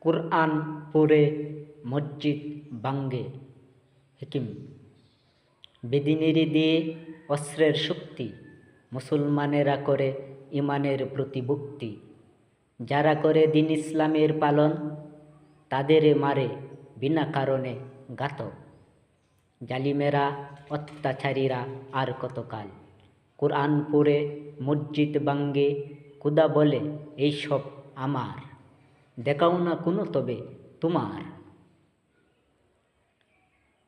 কুরআন পড়ে মসজিদ ভাঙ্গে হিকিম। বেদিনেরই দিয়ে অস্ত্রের শক্তি, মুসলমানেরা করে ইমানের প্রতিভক্তি। যারা করে দিন ইসলামের পালন, তাদের মারে বিনা কারণে ঘাতক। জালিমেরা অত্যাচারীরা আর কতকাল। কোরআন পড়ে মসজিদ ভাঙ্গে, খোদা বলে এইসব আমার, দেখাও না কোনো তবে তোমার।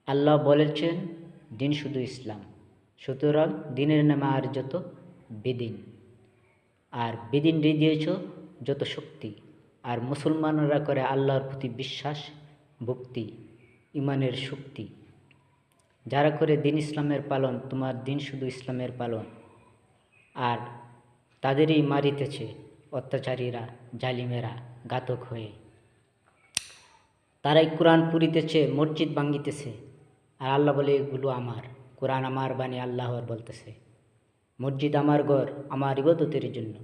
আল্লাহ বলেছেন দিন শুধু ইসলাম, সুতরাং দিনের নামে আর যত বেদিন, আর বেদিন দিয়েছ যত শক্তি। আর মুসলমানরা করে আল্লাহর প্রতি বিশ্বাস, ভক্তি, ইমানের শক্তি। যারা করে দিন ইসলামের পালন, তোমার দিন শুধু ইসলামের পালন, আর তাদেরই মারিতেছে অত্যাচারীরা, জালিমেরা ঘাতক হয়ে। তারাই কোরআন পুরিতেছে, মসজিদ ভাঙ্গিতেছে, আর আল্লাহ বলে এগুলো আমার। কোরআন আমার বাণী, আল্লাহর বলতেছে মসজিদ আমার ঘর, আমার ইবাদতের জন্য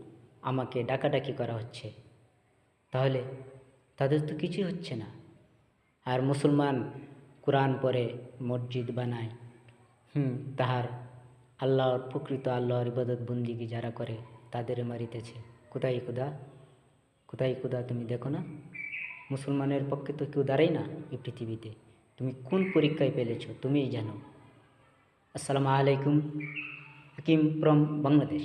আমাকে ডাকাডাকি করা হচ্ছে। তাহলে তাদের তো কিছুই হচ্ছে না। আর মুসলমান কোরআন পড়ে মসজিদ বানায়, তাহার আল্লাহর প্রকৃত আল্লাহর ইবাদত বন্দিগি যারা করে তাদের মারিতেছে। কোথায় খুদা, কোথায় খুদা তুমি দেখো না? মুসলমানের পক্ষে তো কেউ দাঁড়ায় না এই পৃথিবীতে। তুমি কোন পরীক্ষায় পেলেছ তুমিই জানো। আসসালামু আলাইকুম, হাকিম ফ্রম বাংলাদেশ।